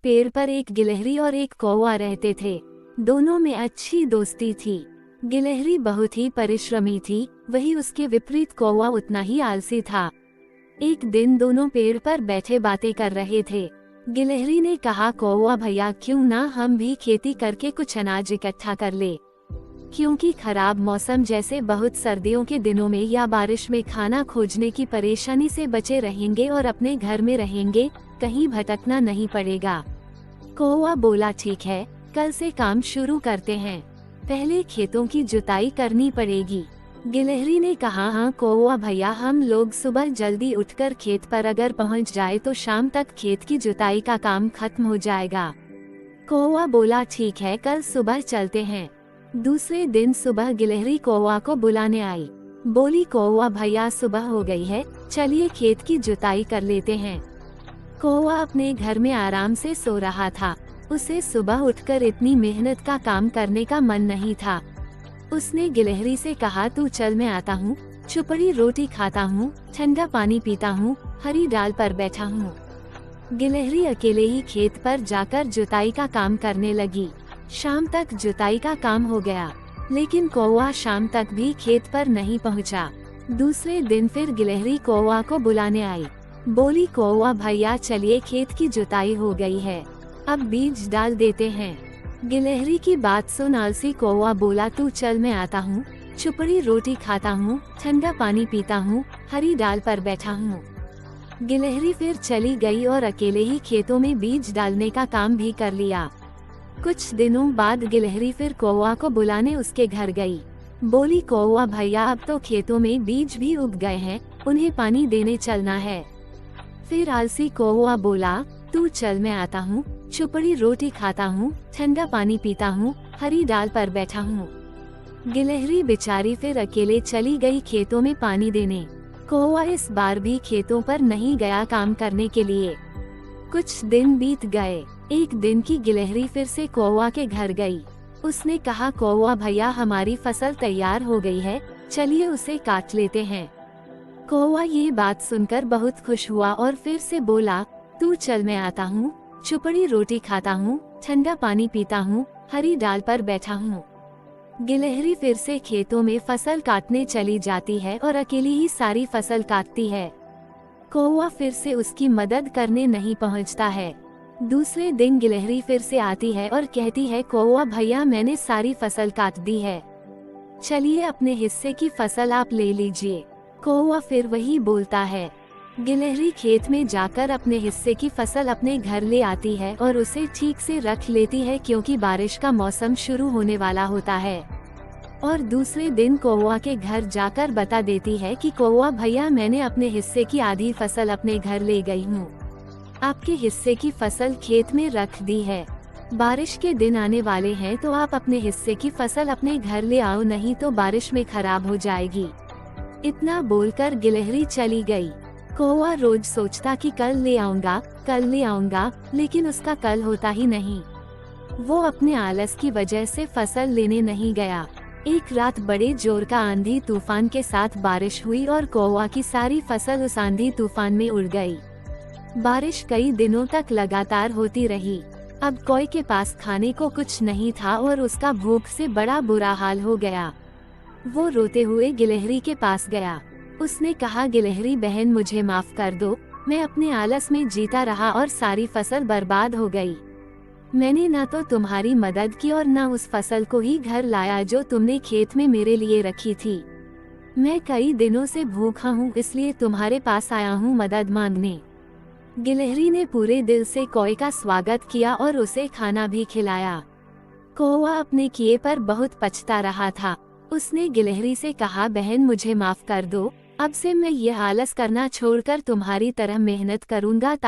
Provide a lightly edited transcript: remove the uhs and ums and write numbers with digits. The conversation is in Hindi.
पेड़ पर एक गिलहरी और एक कौवा रहते थे। दोनों में अच्छी दोस्ती थी। गिलहरी बहुत ही परिश्रमी थी, वही उसके विपरीत कौवा उतना ही आलसी था। एक दिन दोनों पेड़ पर बैठे बातें कर रहे थे। गिलहरी ने कहा, कौवा भैया, क्यों ना हम भी खेती करके कुछ अनाज इकट्ठा कर ले। क्योंकि खराब मौसम जैसे बहुत सर्दियों के दिनों में या बारिश में खाना खोजने की परेशानी से बचे रहेंगे और अपने घर में रहेंगे, कहीं भटकना नहीं पड़ेगा। कौवा बोला, ठीक है, कल से काम शुरू करते हैं। पहले खेतों की जुताई करनी पड़ेगी। गिलहरी ने कहा, हाँ कौवा भैया, हम लोग सुबह जल्दी उठकर खेत पर अगर पहुंच जाए तो शाम तक खेत की जुताई का काम खत्म हो जाएगा। कौवा बोला, ठीक है, कल सुबह चलते हैं। दूसरे दिन सुबह गिलहरी कौवा को बुलाने आई। बोली, कौवा भैया, सुबह हो गई है, चलिए खेत की जुताई कर लेते हैं। कौवा अपने घर में आराम से सो रहा था। उसे सुबह उठकर इतनी मेहनत का काम करने का मन नहीं था। उसने गिलहरी से कहा, तू चल, मैं आता हूँ, चुपड़ी रोटी खाता हूँ, ठंडा पानी पीता हूँ, हरी डाल पर बैठा हूँ। गिलहरी अकेले ही खेत पर जाकर जुताई का काम करने लगी। शाम तक जुताई का काम हो गया, लेकिन कौवा शाम तक भी खेत पर नहीं पहुंचा। दूसरे दिन फिर गिलहरी कौवा को बुलाने आई। बोली, कौवा भैया, चलिए, खेत की जुताई हो गई है, अब बीज डाल देते हैं। गिलहरी की बात सुन आलसी कौवा बोला, तू चल, मैं आता हूँ, चुपड़ी रोटी खाता हूँ, ठंडा पानी पीता हूँ, हरी डाल पर बैठा हूँ। गिलहरी फिर चली गई और अकेले ही खेतों में बीज डालने का काम भी कर लिया। कुछ दिनों बाद गिलहरी फिर कौवा को बुलाने उसके घर गई। बोली, कौवा भैया, अब तो खेतों में बीज भी उग गए हैं, उन्हें पानी देने चलना है। फिर आलसी कौवा बोला, तू चल, मैं आता हूँ, चुपड़ी रोटी खाता हूँ, ठंडा पानी पीता हूँ, हरी डाल पर बैठा हूँ। गिलहरी बेचारी फिर अकेले चली गई खेतों में पानी देने। कौवा इस बार भी खेतों पर नहीं गया काम करने के लिए। कुछ दिन बीत गए। एक दिन की गिलहरी फिर से कौवा के घर गई। उसने कहा, कौवा भैया, हमारी फसल तैयार हो गई है, चलिए उसे काट लेते हैं। कौवा ये बात सुनकर बहुत खुश हुआ और फिर से बोला, तू चल, मैं आता हूँ, चुपड़ी रोटी खाता हूँ, ठंडा पानी पीता हूँ, हरी डाल पर बैठा हूँ। गिलहरी फिर से खेतों में फसल काटने चली जाती है और अकेली ही सारी फसल काटती है। कौवा फिर से उसकी मदद करने नहीं पहुँचता है। दूसरे दिन गिलहरी फिर से आती है और कहती है, कौवा भैया, मैंने सारी फसल काट दी है, चलिए अपने हिस्से की फसल आप ले लीजिए। कौवा फिर वही बोलता है। गिलहरी खेत में जाकर अपने हिस्से की फसल अपने घर ले आती है और उसे ठीक से रख लेती है, क्योंकि बारिश का मौसम शुरू होने वाला होता है। और दूसरे दिन कौवा के घर जाकर बता देती है कि कौवा भैया, मैंने अपने हिस्से की आधी फसल अपने घर ले गई हूँ, आपके हिस्से की फसल खेत में रख दी है। बारिश के दिन आने वाले हैं तो आप अपने हिस्से की फसल अपने घर ले आओ, नहीं तो बारिश में खराब हो जाएगी। इतना बोलकर गिलहरी चली गई। कौवा रोज सोचता कि कल ले आऊंगा, लेकिन उसका कल होता ही नहीं। वो अपने आलस की वजह से फसल लेने नहीं गया। एक रात बड़े जोर का आंधी तूफान के साथ बारिश हुई और कौवा की सारी फसल उस आंधी तूफान में उड़ गई। बारिश कई दिनों तक लगातार होती रही। अब कौवे के पास खाने को कुछ नहीं था और उसका भूख से बड़ा बुरा हाल हो गया। वो रोते हुए गिलहरी के पास गया। उसने कहा, गिलहरी बहन, मुझे माफ कर दो, मैं अपने आलस में जीता रहा और सारी फसल बर्बाद हो गई। मैंने ना तो तुम्हारी मदद की और ना उस फसल को ही घर लाया जो तुमने खेत में मेरे लिए रखी थी। मैं कई दिनों से भूखा हूँ, इसलिए तुम्हारे पास आया हूँ मदद मांगने। गिलहरी ने पूरे दिल से कौवे का स्वागत किया और उसे खाना भी खिलाया। कौवा अपने किए पर बहुत पछता रहा था। उसने गिलहरी से कहा, बहन, मुझे माफ कर दो, अब से मैं यह आलस करना छोड़कर तुम्हारी तरह मेहनत करूंगा।